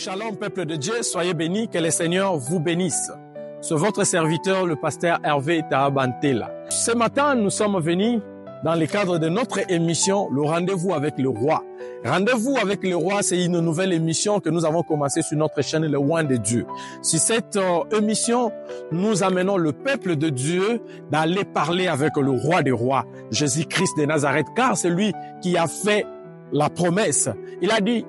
Shalom, peuple de Dieu, soyez bénis, que le Seigneur vous bénisse. C'est votre serviteur, le pasteur Hervé Tarabantela. Ce matin, nous sommes venus dans le cadre de notre émission, le rendez-vous avec le roi. Rendez-vous avec le roi, c'est une nouvelle émission que nous avons commencé sur notre chaîne, le Roi de Dieu. Sur cette émission, nous amenons le peuple de Dieu d'aller parler avec le roi des rois, Jésus-Christ de Nazareth, car c'est lui qui a fait la promesse. Il a dit,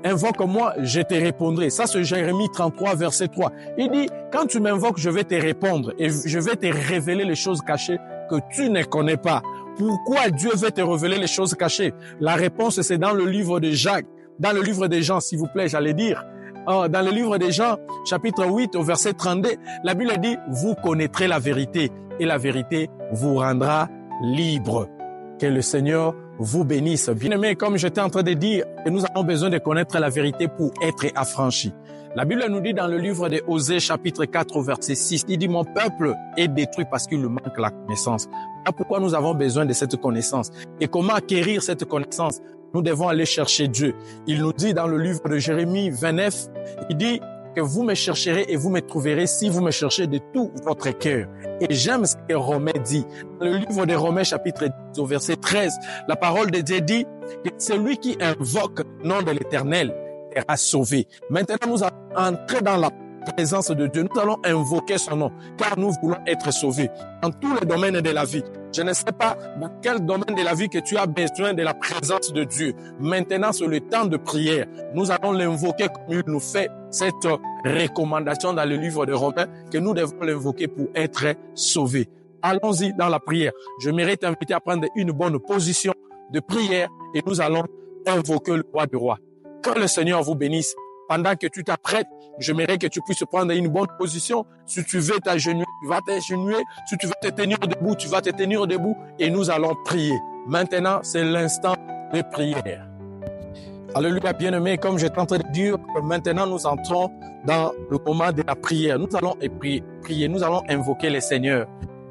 invoque-moi, je te répondrai. Ça, c'est Jérémie 33, verset 3. Il dit, quand tu m'invoques, je vais te répondre et je vais te révéler les choses cachées que tu ne connais pas. Pourquoi Dieu veut te révéler les choses cachées? La réponse, c'est dans le livre de Jacques, dans le livre des Jean, s'il vous plaît, j'allais dire. Dans le livre des Jean, chapitre 8, au verset 32, la Bible dit, vous connaîtrez la vérité et la vérité vous rendra libre. Que le Seigneur vous bénisse. Bien-aimés, comme j'étais en train de dire, que nous avons besoin de connaître la vérité pour être affranchis. La Bible nous dit dans le livre de Osée, chapitre 4, verset 6, il dit, mon peuple est détruit parce qu'il lui manque la connaissance. Voilà pourquoi nous avons besoin de cette connaissance. Et comment acquérir cette connaissance? Nous devons aller chercher Dieu. Il nous dit dans le livre de Jérémie 29, il dit que vous me chercherez et vous me trouverez si vous me cherchez de tout votre cœur. Et j'aime ce que Romain dit. Dans le livre de Romains, chapitre 10, au verset 13, la parole de Dieu dit que celui qui invoque le nom de l'Éternel sera sauvé. Maintenant, nous allons entrer dans la présence de Dieu. Nous allons invoquer son nom, car nous voulons être sauvés dans tous les domaines de la vie. Je ne sais pas dans quel domaine de la vie que tu as besoin de la présence de Dieu. Maintenant, c'est le temps de prière. Nous allons l'invoquer comme il nous fait cette recommandation dans le livre de Romains, que nous devons l'invoquer pour être sauvés. Allons-y dans la prière. Je mérite t'inviter à prendre une bonne position de prière et nous allons invoquer le roi des rois. Que le Seigneur vous bénisse. Pendant que tu t'apprêtes, j'aimerais que tu puisses prendre une bonne position. Si tu veux t'agenouiller, tu vas t'agenouiller. Si tu veux te tenir debout, tu vas te tenir debout. Et nous allons prier. Maintenant, c'est l'instant de prière. Alléluia, bien-aimés, comme j'étais en train de dire, maintenant nous entrons dans le moment de la prière. Nous allons prier, nous allons invoquer le Seigneur.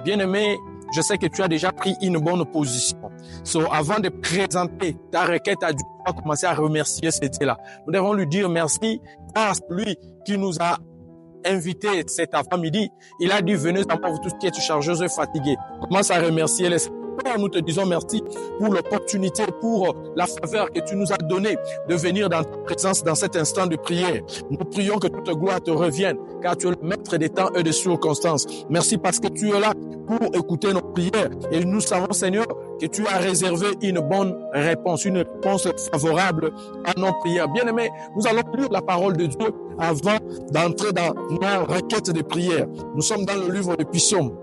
Bien-aimés, je sais que tu as déjà pris une bonne position. Avant de présenter ta requête à Dieu, tu vas commencer à remercier ce Dieu-là. Nous devons lui dire merci, car lui qui nous a invités cet après-midi, il a dit, venez à moi, vous tous qui êtes chargés et fatigués. Commence à remercier les Père, nous te disons merci pour l'opportunité, pour la faveur que tu nous as donnée de venir dans ta présence dans cet instant de prière. Nous prions que toute gloire te revienne, car tu es le maître des temps et des circonstances. Merci parce que tu es là pour écouter nos prières. Et nous savons, Seigneur, que tu as réservé une bonne réponse, une réponse favorable à nos prières. Bien-aimés, nous allons lire la parole de Dieu avant d'entrer dans nos requêtes de prière. Nous sommes dans le livre de Psaumes.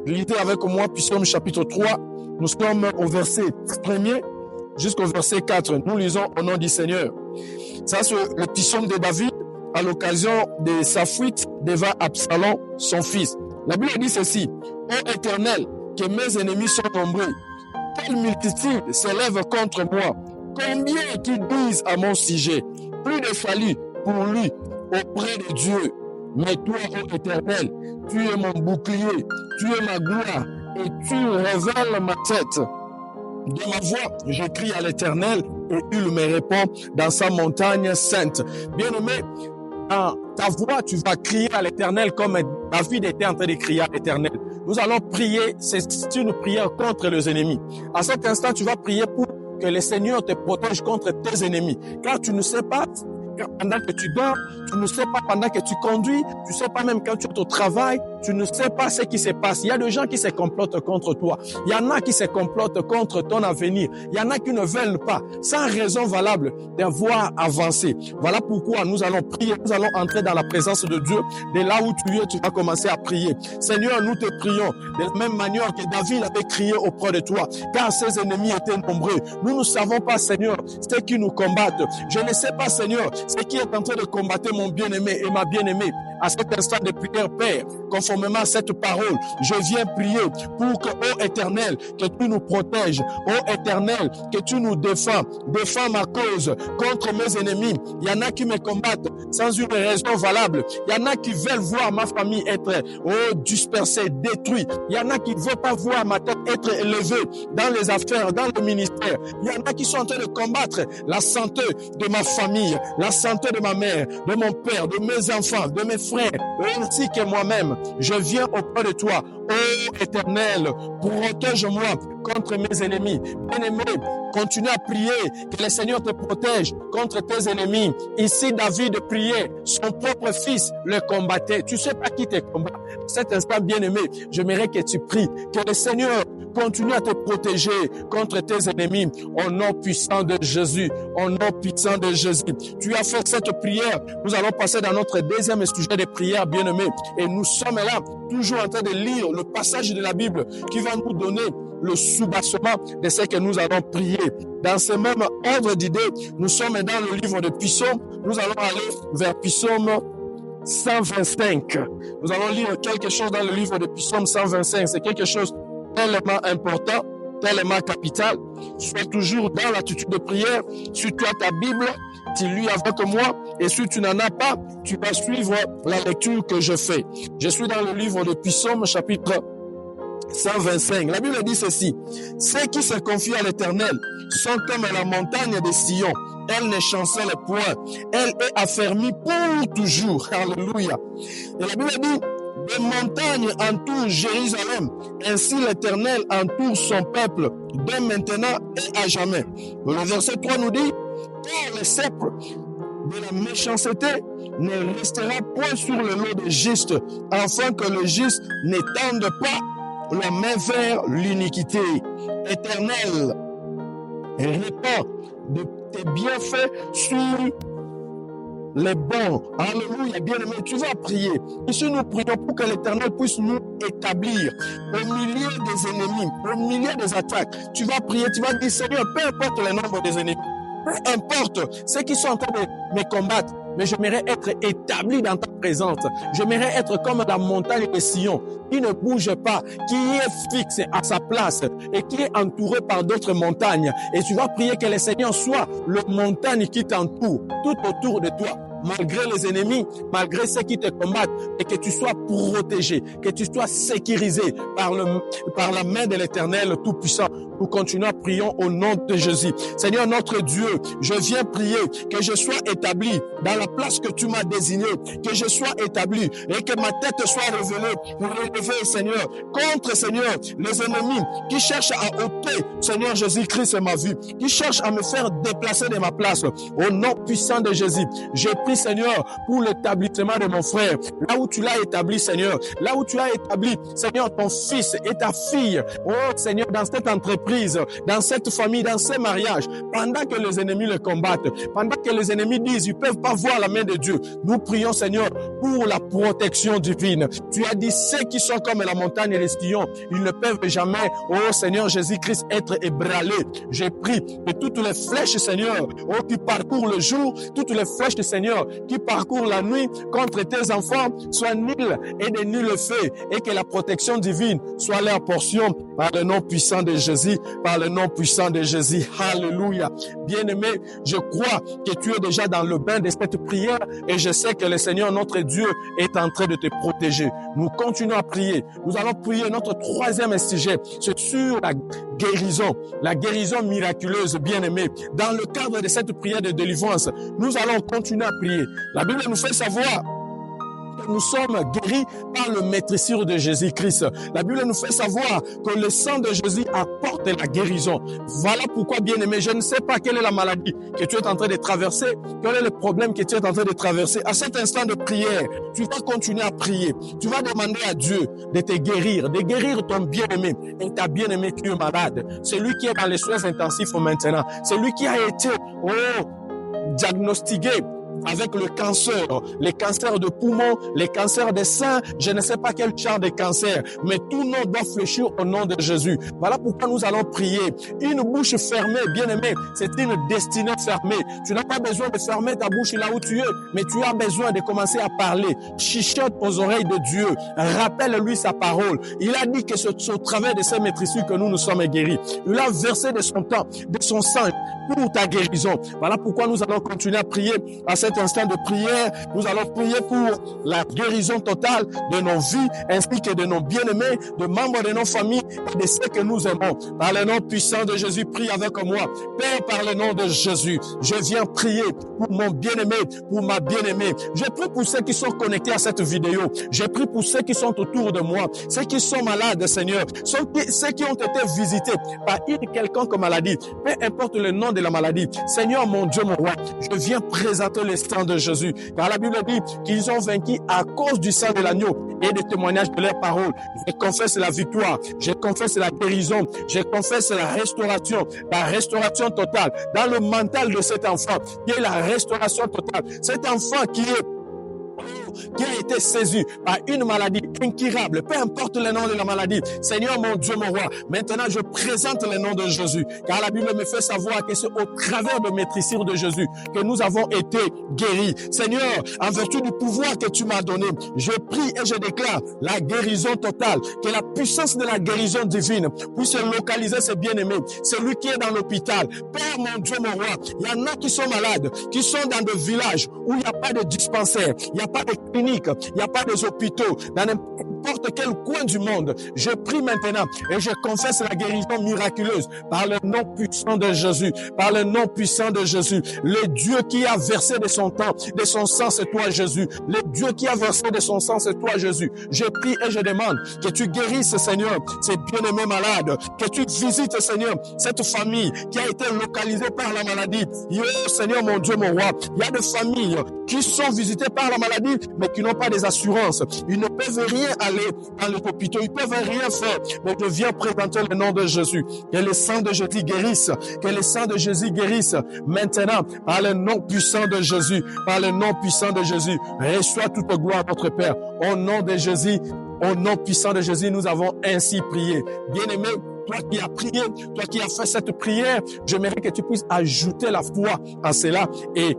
Lisez avec moi Psaume chapitre 3, nous sommes au verset 1er jusqu'au verset 4. Nous lisons au nom du Seigneur. Ça, c'est le Psaume de David à l'occasion de sa fuite devant Absalom, son fils. La Bible dit ceci, ô Éternel, que mes ennemis sont nombreux, quelle multitude s'élève contre moi, combien qui disent à mon sujet, plus de salut pour lui auprès de Dieu. Mais toi, ô Éternel, tu es mon bouclier, tu es ma gloire, et tu révèles ma tête. De ma voix, je crie à l'Éternel, et il me répond dans sa montagne sainte. Bien-aimé, dans ta voix, tu vas crier à l'Éternel comme David était en train de crier à l'Éternel. Nous allons prier, c'est une prière contre les ennemis. À cet instant, tu vas prier pour que le Seigneur te protège contre tes ennemis, car tu ne sais pas pendant que tu dors, tu ne sais pas pendant que tu conduis, tu ne sais pas même quand tu es au travail, tu ne sais pas ce qui se passe. Il y a des gens qui se complotent contre toi. Il y en a qui se complotent contre ton avenir. Il y en a qui ne veulent pas, sans raison valable, d'avoir avancé. Voilà pourquoi nous allons prier, nous allons entrer dans la présence de Dieu. De là où tu es, tu vas commencer à prier. Seigneur, nous te prions de la même manière que David avait crié auprès de toi, car ses ennemis étaient nombreux. Nous ne savons pas, Seigneur, ceux qui nous combattent. Je ne sais pas, Seigneur, ce qui est en train de combattre mon bien-aimé et ma bien-aimée. À cet instant de prière, Père, conformément à cette parole, je viens prier pour que, ô Éternel, que tu nous protèges, ô Éternel, que tu nous défends ma cause contre mes ennemis. Il y en a qui me combattent sans une raison valable. Il y en a qui veulent voir ma famille être dispersée, détruite. Il y en a qui ne veulent pas voir ma tête être élevée dans les affaires, dans le ministère. Il y en a qui sont en train de combattre la santé de ma famille, la santé de ma mère, de mon père, de mes enfants, de mes frères, ainsi que moi-même. Je viens auprès de toi, ô Éternel, protège-moi contre mes ennemis. Bien-aimé, continue à prier, que le Seigneur te protège contre tes ennemis. Ici, David priait, son propre fils le combattait. Tu sais pas qui te combat. Cet instant, bien-aimé, j'aimerais que tu pries, que le Seigneur continue à te protéger contre tes ennemis. Au nom puissant de Jésus, au nom puissant de Jésus. Tu as fait cette prière. Nous allons passer dans notre deuxième sujet de prière, bien-aimé. Et nous sommes là, toujours en train de lire le passage de la Bible qui va nous donner le soubassement de ce que nous allons prier. Dans ce même ordre d'idées, nous sommes dans le livre de Psaume. Nous allons aller vers Psaume 125. Nous allons lire quelque chose dans le livre de Psaume 125. C'est quelque chose tellement important, tellement capital. Sois toujours dans l'attitude de prière. Si tu as ta Bible, tu lis avec moi. Et si tu n'en as pas, tu vas suivre la lecture que je fais. Je suis dans le livre de Psaume, chapitre 125. La Bible dit ceci: ceux qui se confient à l'Éternel sont comme la montagne de Sion. Elle ne chancelle point. Elle est affermie pour toujours. Alléluia. Et la Bible dit: des montagnes entourent Jérusalem. Ainsi l'Éternel entoure son peuple dès maintenant et à jamais. Le verset 3 nous dit: car le sceptre de la méchanceté ne restera point sur le lot des justes, afin que le juste n'étende pas la main vers l'iniquité. Éternel, répands de tes bienfaits sur les bons. Alléluia, bien-aimé, tu vas prier. Ici, nous prions pour que l'Éternel puisse nous établir au milieu des ennemis, au milieu des attaques. Tu vas prier, tu vas dire: Seigneur, peu importe le nombre des ennemis, peu importe ceux qui sont en train de me combattre, mais j'aimerais être établi dans ta présence. J'aimerais être comme la montagne de Sion, qui ne bouge pas, qui est fixe à sa place et qui est entouré par d'autres montagnes. Et tu vas prier que le Seigneur soit le montagne qui t'entoure, tout autour de toi, malgré les ennemis, malgré ceux qui te combattent, et que tu sois protégé, que tu sois sécurisé par la main de l'Éternel Tout-Puissant. Nous continuons à prier au nom de Jésus. Seigneur notre Dieu, je viens prier que je sois établi dans la place que tu m'as désignée, que je sois établi et que ma tête soit relevée, Seigneur, contre, Seigneur, les ennemis qui cherchent à ôter, Seigneur Jésus-Christ, ma vie, qui cherchent à me faire déplacer de ma place. Au nom puissant de Jésus, je prie, Seigneur, pour l'établissement de mon frère, là où tu l'as établi, Seigneur, là où tu as établi, Seigneur, ton fils et ta fille, oh Seigneur, dans cette entreprise, dans cette famille, dans ces mariages, pendant que les ennemis le combattent, pendant que les ennemis disent ils peuvent pas voir la main de Dieu, nous prions, Seigneur, pour la protection divine. Tu as dit: ceux qui sont comme la montagne de Sion, ils ne peuvent jamais, oh Seigneur Jésus-Christ, être ébranlés. J'ai pris que toutes les flèches, Seigneur, oh, qui parcourent le jour, toutes les flèches, Seigneur, qui parcourent la nuit contre tes enfants, soient nulles et de nul effet, et que la protection divine soit leur portion par le nom puissant de Jésus, par le nom puissant de Jésus. Alléluia. Bien-aimé, je crois que tu es déjà dans le bain de cette prière et je sais que le Seigneur, notre Dieu, est en train de te protéger. Nous continuons à prier. Nous allons prier notre troisième sujet. C'est sur la guérison miraculeuse, bien-aimé. Dans le cadre de cette prière de délivrance, nous allons continuer à prier. La Bible nous fait savoir que nous sommes guéris par le maîtrisure de Jésus-Christ. La Bible nous fait savoir que le sang de Jésus apporte la guérison. Voilà pourquoi, bien-aimé, je ne sais pas quelle est la maladie que tu es en train de traverser, quel est le problème que tu es en train de traverser. À cet instant de prière, tu vas continuer à prier. Tu vas demander à Dieu de te guérir, de guérir ton bien-aimé et ta bien-aimée qui est malade. Celui qui est dans les soins intensifs maintenant, celui qui a été diagnostiqué avec le cancer, les cancers de poumons, les cancers des seins, je ne sais pas quel genre de cancer, mais tout nom doit fléchir au nom de Jésus. Voilà pourquoi nous allons prier. Une bouche fermée, bien-aimé, c'est une destinée fermée. Tu n'as pas besoin de fermer ta bouche là où tu es, mais tu as besoin de commencer à parler. Chuchote aux oreilles de Dieu. Rappelle-lui sa parole. Il a dit que c'est au travers de ces maîtrisures que nous sommes guéris. Il a versé de son temps, de son sang pour ta guérison. Voilà pourquoi nous allons continuer à prier à cet instant de prière. Nous allons prier pour la guérison totale de nos vies ainsi que de nos bien-aimés, de membres de nos familles et de ceux que nous aimons. Par le nom puissant de Jésus, prie avec moi. Père, par le nom de Jésus, je viens prier pour mon bien-aimé, pour ma bien-aimée. Je prie pour ceux qui sont connectés à cette vidéo. Je prie pour ceux qui sont autour de moi, ceux qui sont malades, Seigneur, ceux qui ont été visités par une quelconque maladie. Peu importe le nom de la maladie. Seigneur, mon Dieu, mon roi, je viens présenter le sang de Jésus. Car la Bible dit qu'ils ont vaincu à cause du sang de l'agneau et des témoignages de leurs paroles. Je confesse la victoire, je confesse la guérison, je confesse la restauration totale dans le mental de cet enfant, qui est la restauration totale. Cet enfant qui a été saisi par une maladie incurable, peu importe le nom de la maladie. Seigneur, mon Dieu, mon roi, maintenant je présente le nom de Jésus, car la Bible me fait savoir que c'est au travers de maîtrisure de Jésus que nous avons été guéris. Seigneur, en vertu du pouvoir que tu m'as donné, je prie et je déclare la guérison totale, que la puissance de la guérison divine puisse localiser ses bien-aimés, celui qui est dans l'hôpital. Père, mon Dieu, mon roi, il y en a qui sont malades, qui sont dans des villages où il n'y a pas de dispensaire, il n'y a pas de clinique, il n'y a pas des hôpitaux, dans n'importe quel coin du monde. Je prie maintenant et je confesse la guérison miraculeuse par le nom puissant de Jésus, par le nom puissant de Jésus. Le Dieu qui a versé de son temps, de son sang, c'est toi Jésus. Le Dieu qui a versé de son sang, c'est toi Jésus. Je prie et je demande que tu guérisses, Seigneur, ces bien-aimés malades, que tu visites, Seigneur, cette famille qui a été localisée par la maladie. Oh, Seigneur, mon Dieu, mon roi, il y a des familles qui sont visitées par la maladie, mais qui n'ont pas des assurances. Ils ne peuvent rien aller dans les hôpitaux, ils peuvent rien faire. Mais je viens présenter le nom de Jésus. Que le sang de Jésus guérisse, que le sang de Jésus guérisse maintenant par le nom puissant de Jésus, par le nom puissant de Jésus. Reçois toute gloire, notre Père. Au nom de Jésus, au nom puissant de Jésus, nous avons ainsi prié. Bien-aimé, toi qui as prié, toi qui as fait cette prière, j'aimerais que tu puisses ajouter la foi à cela et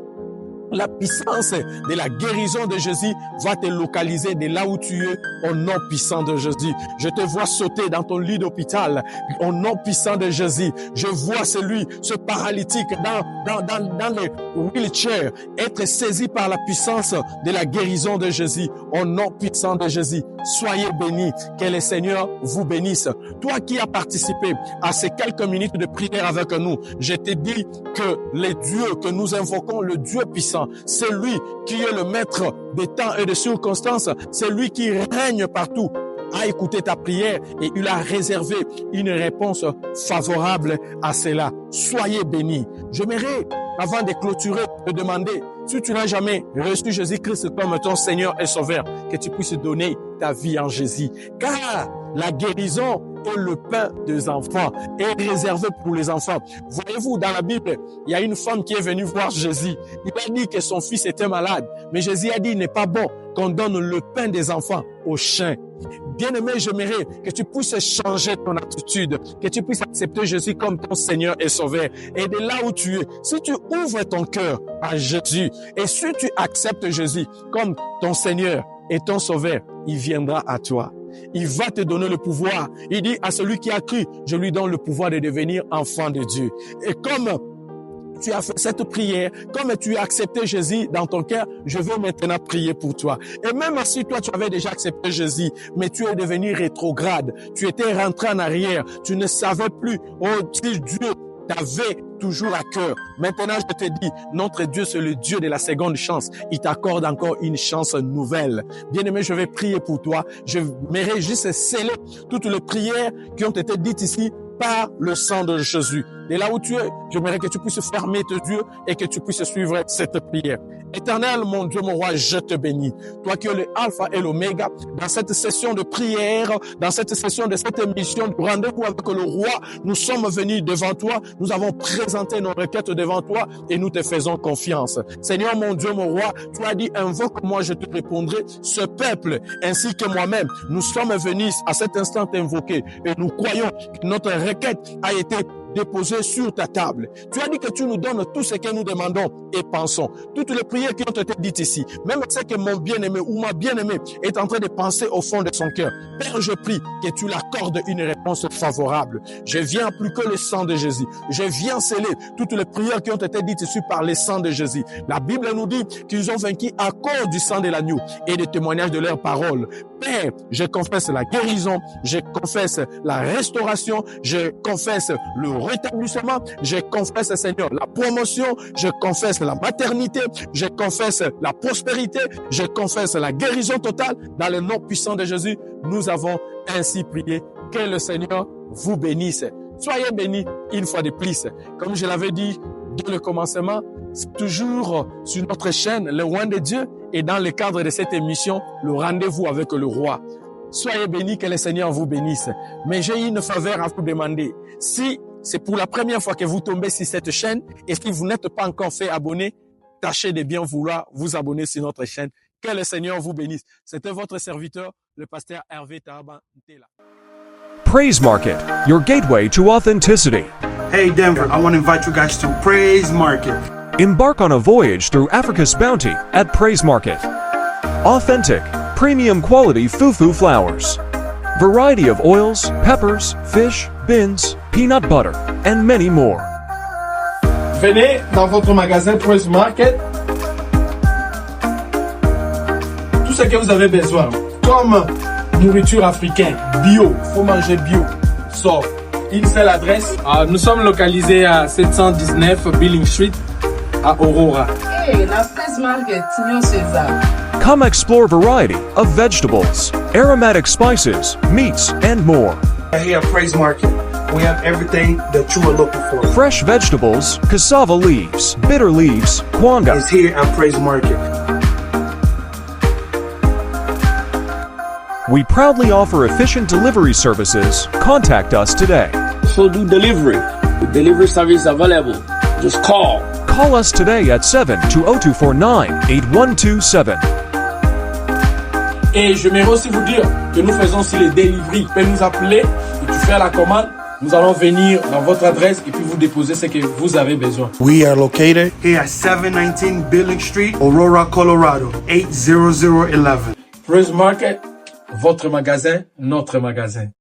la puissance de la guérison de Jésus va te localiser de là où tu es au nom puissant de Jésus. Je te vois sauter dans ton lit d'hôpital au nom puissant de Jésus. Je vois ce paralytique dans le wheelchair être saisi par la puissance de la guérison de Jésus au nom puissant de Jésus. Soyez bénis, que le Seigneur vous bénisse. Toi qui as participé à ces quelques minutes de prière avec nous, je te dis que le Dieu que nous invoquons, le Dieu puissant, c'est lui qui est le maître des temps et des circonstances, c'est lui qui règne partout, a écouté ta prière et il a réservé une réponse favorable à cela. Soyez bénis. J'aimerais, avant de clôturer, te demander, si tu n'as jamais reçu Jésus-Christ comme ton Seigneur et Sauveur, que tu puisses donner ta vie en Jésus. Car la guérison est le pain des enfants, est réservé pour les enfants. Voyez-vous, dans la Bible, il y a une femme qui est venue voir Jésus. Il a dit que son fils était malade, mais Jésus a dit, il n'est pas bon qu'on donne le pain des enfants aux chiens. Bien-aimé, j'aimerais que tu puisses changer ton attitude, que tu puisses accepter Jésus comme ton Seigneur et Sauveur. Et de là où tu es, si tu ouvres ton cœur à Jésus et si tu acceptes Jésus comme ton Seigneur et ton Sauveur, il viendra à toi. Il va te donner le pouvoir. Il dit à celui qui a cru, je lui donne le pouvoir de devenir enfant de Dieu. Et comme tu as fait cette prière, comme tu as accepté Jésus dans ton cœur, je vais maintenant prier pour toi. Et même si toi, tu avais déjà accepté Jésus, mais tu es devenu rétrograde, tu étais rentré en arrière, tu ne savais plus, oh, si Dieu t'avait toujours à cœur. Maintenant, je te dis, notre Dieu, c'est le Dieu de la seconde chance. Il t'accorde encore une chance nouvelle. Bien-aimé, je vais prier pour toi. Je m'aimerais juste sceller toutes les prières qui ont été dites ici par le sang de Jésus. de là où tu es, j'aimerais que tu puisses fermer tes yeux et que tu puisses suivre cette prière. Éternel, mon Dieu, mon roi, je te bénis. Toi qui es le alpha et l'oméga, dans cette session de prière, dans cette session de cette émission, rendez-vous avec le roi, nous sommes venus devant toi, nous avons présenté nos requêtes devant toi et nous te faisons confiance. Seigneur, mon Dieu, mon roi, tu as dit, invoque-moi, je te répondrai. Ce peuple, ainsi que moi-même, nous sommes venus à cet instant t'invoquer et nous croyons que notre requête a été déposé sur ta table. Tu as dit que tu nous donnes tout ce que nous demandons et pensons. Toutes les prières qui ont été dites ici, même ce que mon bien-aimé ou ma bien-aimée est en train de penser au fond de son cœur. Père, je prie que tu l'accordes une réponse favorable. Je viens plus que le sang de Jésus. Je viens sceller toutes les prières qui ont été dites ici par le sang de Jésus. La Bible nous dit qu'ils ont vaincu à cause du sang de l'agneau et des témoignages de leurs paroles. Père, je confesse la guérison, je confesse la restauration, je confesse le rétablissement, je confesse, Seigneur, la promotion, je confesse la maternité, je confesse la prospérité, je confesse la guérison totale. Dans le nom puissant de Jésus, nous avons ainsi prié. Que le Seigneur vous bénisse. Soyez bénis une fois de plus. Comme je l'avais dit dès le commencement, c'est toujours sur notre chaîne, le Roi de Dieu, et dans le cadre de cette émission, le rendez-vous avec le roi. Soyez bénis, que le Seigneur vous bénisse. Mais j'ai une faveur à vous demander. Si c'est pour la première fois que vous tombez sur cette chaîne et si vous n'êtes pas encore fait abonner, tâchez de bien vouloir vous abonner sur notre chaîne. Que le Seigneur vous bénisse. C'était votre serviteur, le pasteur Hervé Tarabantela. Praise Market, your gateway to authenticity. Hey Denver, I want to invite you guys to Praise Market. Embark on a voyage through Africa's bounty at Praise Market. Authentic, premium quality fufu flowers. Variety of oils, peppers, fish, beans, peanut butter, and many more. Venez dans votre magasin Praise Market. Tout ce que vous avez besoin, comme nourriture africaine, bio, faut manger bio. Sauf une seule adresse. Nous sommes localisés à 719 Billing Street à Aurora. Hey, la Praise Market, Signor César. Come explore variety of vegetables, aromatic spices, meats, and more. Here at Praise Market, we have everything that you are looking for. Fresh vegetables, cassava leaves, bitter leaves, kwanga. It's here at Praise Market. We proudly offer efficient delivery services. Contact us today. So do delivery. The delivery service available. Just call. Call us today at 7-20249-8127. Et j'aimerais aussi vous dire que nous faisons aussi les deliveries. Vous pouvez nous appeler et tu fais la commande. Nous allons venir dans votre adresse et puis vous déposer ce que vous avez besoin. We are located here at 719 Billing Street, Aurora, Colorado, 80011. Praise Market, votre magasin, notre magasin.